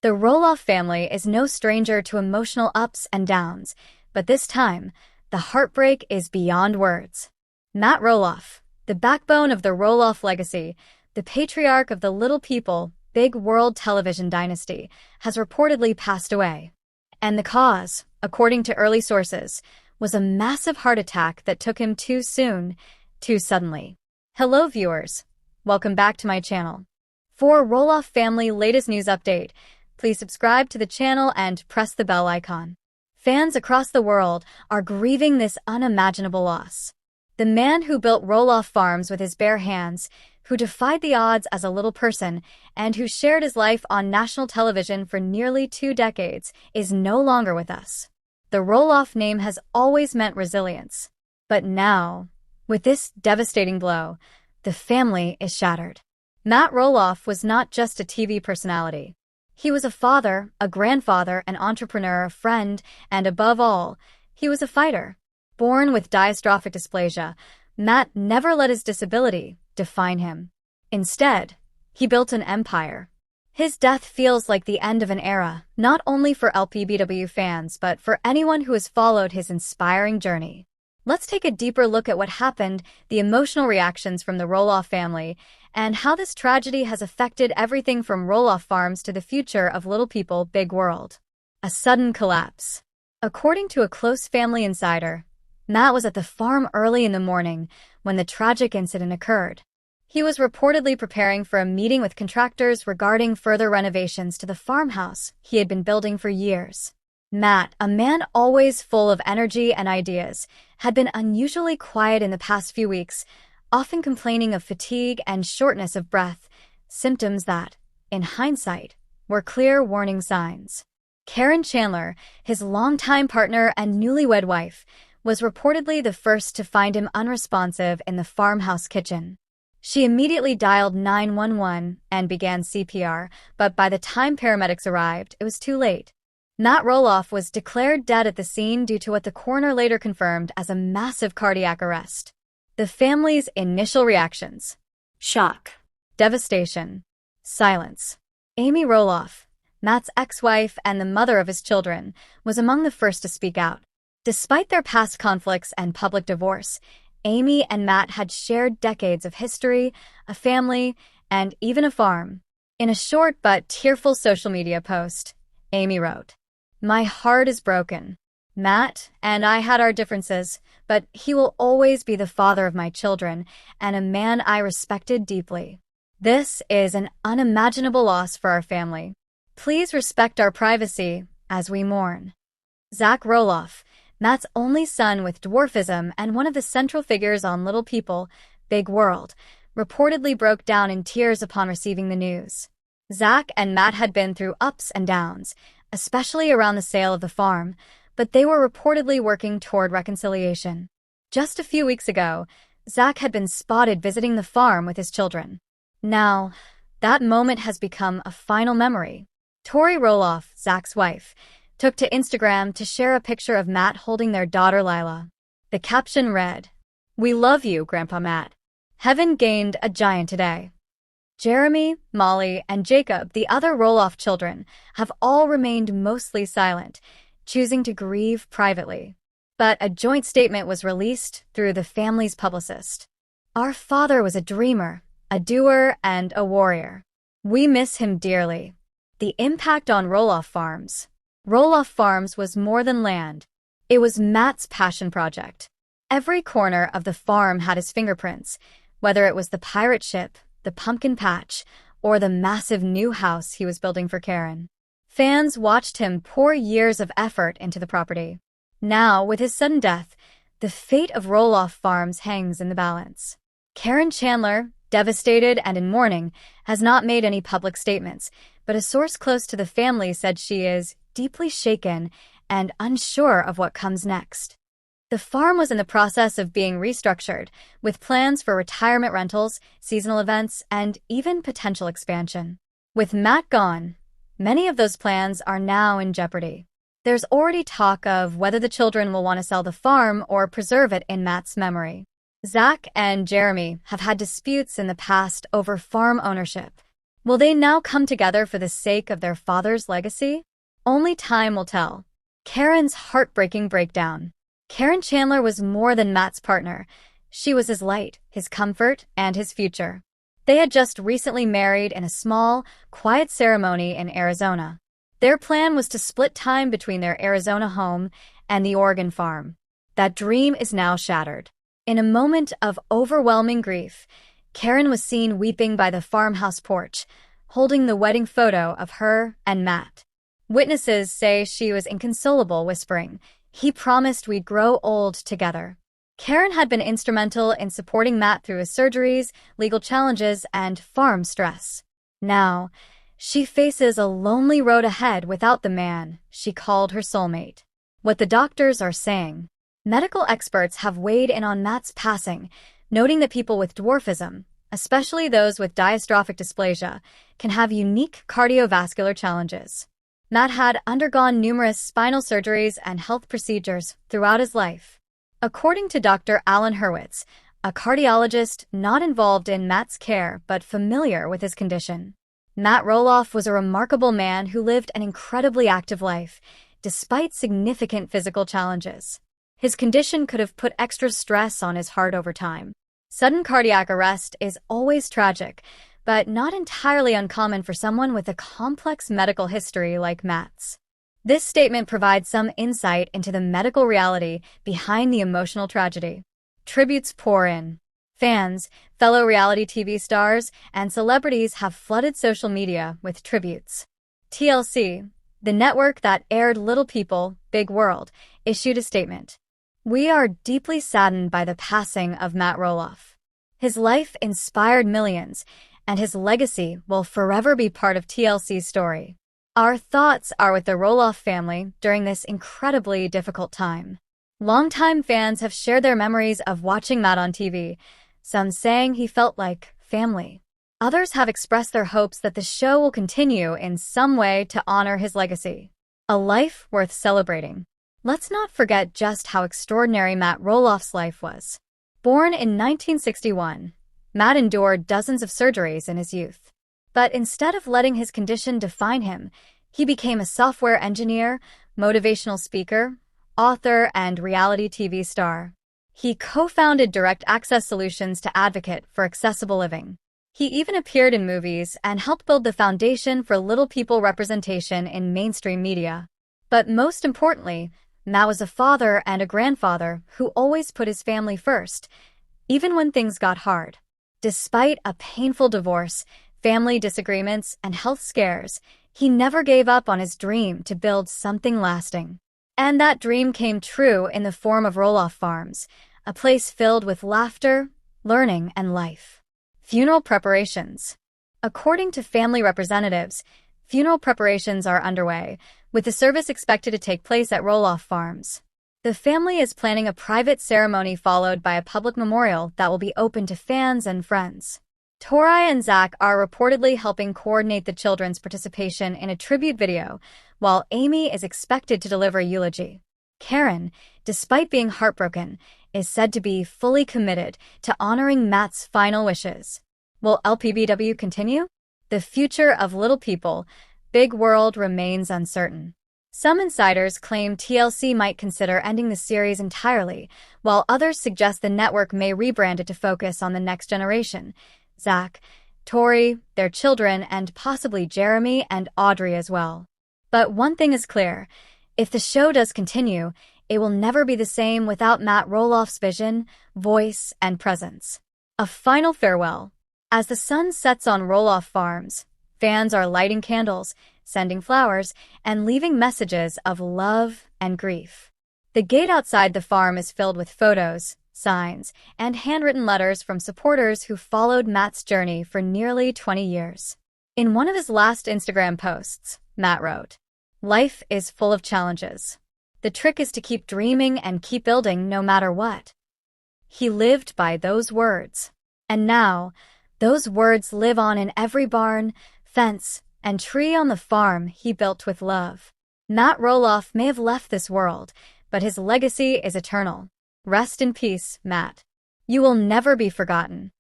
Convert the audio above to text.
The Roloff family is no stranger to emotional ups and downs, but this time, the heartbreak is beyond words. Matt Roloff, the backbone of the Roloff legacy, the patriarch of the Little People, Big World television dynasty, has reportedly passed away. And the cause, according to early sources, was a massive heart attack that took him too soon, too suddenly. Hello viewers, welcome back to my channel. For Roloff family latest news update, please subscribe to the channel and press the bell icon. Fans across the world are grieving this unimaginable loss. The man who built Roloff Farms with his bare hands, who defied the odds as a little person, and who shared his life on national television for nearly 2 decades, is no longer with us. The Roloff name has always meant resilience. But now, with this devastating blow, the family is shattered. Matt Roloff was not just a TV personality. He was a father, a grandfather, an entrepreneur, a friend, and above all, he was a fighter. Born with dystrophic dysplasia, Matt never let his disability define him. Instead, he built an empire. His death feels like the end of an era, not only for LPBW fans, but for anyone who has followed his inspiring journey. Let's take a deeper look at what happened, the emotional reactions from the Roloff family, and how this tragedy has affected everything from Roloff Farms to the future of Little People, Big World. A sudden collapse. According to a close family insider, Matt was at the farm early in the morning when the tragic incident occurred. He was reportedly preparing for a meeting with contractors regarding further renovations to the farmhouse he had been building for years. Matt, a man always full of energy and ideas, had been unusually quiet in the past few weeks, often complaining of fatigue and shortness of breath, symptoms that, in hindsight, were clear warning signs. Caryn Chandler, his longtime partner and newlywed wife, was reportedly the first to find him unresponsive in the farmhouse kitchen. She immediately dialed 911 and began CPR, but by the time paramedics arrived, it was too late. Matt Roloff was declared dead at the scene due to what the coroner later confirmed as a massive cardiac arrest. The family's initial reactions: shock, devastation, silence. Amy Roloff, Matt's ex-wife and the mother of his children, was among the first to speak out. Despite their past conflicts and public divorce, Amy and Matt had shared decades of history, a family, and even a farm. In a short but tearful social media post, Amy wrote, "My heart is broken. Matt and I had our differences, but he will always be the father of my children and a man I respected deeply. This is an unimaginable loss for our family. Please respect our privacy as we mourn." Zach Roloff, Matt's only son with dwarfism and one of the central figures on Little People, Big World, reportedly broke down in tears upon receiving the news. Zach and Matt had been through ups and downs, especially around the sale of the farm, but they were reportedly working toward reconciliation. Just a few weeks ago, Zach had been spotted visiting the farm with his children. Now, that moment has become a final memory. Tori Rolloff, Zach's wife, took to Instagram to share a picture of Matt holding their daughter Lila. The caption read, "We love you, Grandpa Matt. Heaven gained a giant today." Jeremy, Molly, and Jacob, the other Roloff children, have all remained mostly silent, choosing to grieve privately. But a joint statement was released through the family's publicist. "Our father was a dreamer, a doer, and a warrior. We miss him dearly." The impact on Roloff Farms. Roloff Farms was more than land. It was Matt's passion project. Every corner of the farm had his fingerprints, whether it was the pirate ship, the pumpkin patch, or the massive new house he was building for Caryn. Fans watched him pour years of effort into the property. Now, with his sudden death, the fate of Roloff Farms hangs in the balance. Caryn Chandler, devastated and in mourning, has not made any public statements, but a source close to the family said she is deeply shaken and unsure of what comes next. The farm was in the process of being restructured, with plans for retirement rentals, seasonal events, and even potential expansion. With Matt gone, many of those plans are now in jeopardy. There's already talk of whether the children will want to sell the farm or preserve it in Matt's memory. Zach and Jeremy have had disputes in the past over farm ownership. Will they now come together for the sake of their father's legacy? Only time will tell. Caryn's heartbreaking breakdown. Caryn Chandler was more than Matt's partner. She was his light, his comfort, and his future. They had just recently married in a small, quiet ceremony in Arizona. Their plan was to split time between their Arizona home and the Oregon farm. That dream is now shattered. In a moment of overwhelming grief, Caryn was seen weeping by the farmhouse porch, holding the wedding photo of her and Matt. Witnesses say she was inconsolable, whispering, "He promised we'd grow old together." Caryn had been instrumental in supporting Matt through his surgeries, legal challenges, and farm stress. Now, she faces a lonely road ahead without the man she called her soulmate. What the doctors are saying. Medical experts have weighed in on Matt's passing, noting that people with dwarfism, especially those with diastrophic dysplasia, can have unique cardiovascular challenges. Matt had undergone numerous spinal surgeries and health procedures throughout his life. According to Dr. Alan Hurwitz, a cardiologist not involved in Matt's care but familiar with his condition, Matt Roloff was a remarkable man who lived an incredibly active life, despite significant physical challenges. His condition could have put extra stress on his heart over time. Sudden cardiac arrest is always tragic, but not entirely uncommon for someone with a complex medical history like Matt's. This statement provides some insight into the medical reality behind the emotional tragedy. Tributes pour in. Fans, fellow reality TV stars, and celebrities have flooded social media with tributes. TLC, the network that aired Little People, Big World, issued a statement. "We are deeply saddened by the passing of Matt Roloff. His life inspired millions, and his legacy will forever be part of TLC's story. Our thoughts are with the Roloff family during this incredibly difficult time." Longtime fans have shared their memories of watching Matt on TV, some saying he felt like family. Others have expressed their hopes that the show will continue in some way to honor his legacy. A life worth celebrating. Let's not forget just how extraordinary Matt Roloff's life was. Born in 1961, Matt endured dozens of surgeries in his youth. But instead of letting his condition define him, he became a software engineer, motivational speaker, author, and reality TV star. He co-founded Direct Access Solutions to advocate for accessible living. He even appeared in movies and helped build the foundation for little people representation in mainstream media. But most importantly, Matt was a father and a grandfather who always put his family first, even when things got hard. Despite a painful divorce, family disagreements, and health scares, he never gave up on his dream to build something lasting. And that dream came true in the form of Rolloff Farms, a place filled with laughter, learning, and life. Funeral preparations. According to family representatives, funeral preparations are underway, with the service expected to take place at Rolloff Farms. The family is planning a private ceremony followed by a public memorial that will be open to fans and friends. Tori and Zach are reportedly helping coordinate the children's participation in a tribute video, while Amy is expected to deliver a eulogy. Caryn, despite being heartbroken, is said to be fully committed to honoring Matt's final wishes. Will LPBW continue? The future of Little People, Big World remains uncertain. Some insiders claim TLC might consider ending the series entirely, while others suggest the network may rebrand it to focus on the next generation. Zach, Tori, their children, and possibly Jeremy and Audrey as well. But one thing is clear, if the show does continue, it will never be the same without Matt Roloff's vision, voice, and presence. A final farewell. As the sun sets on Rolloff Farms, fans are lighting candles, sending flowers, and leaving messages of love and grief. The gate outside the farm is filled with photos, signs, and handwritten letters from supporters who followed Matt's journey for nearly 20 years. In one of his last Instagram posts, Matt wrote, "Life is full of challenges. The trick is to keep dreaming and keep building no matter what." He lived by those words. And now, those words live on in every barn, fence, and tree on the farm he built with love. Matt Roloff may have left this world, but his legacy is eternal. Rest in peace, Matt. You will never be forgotten.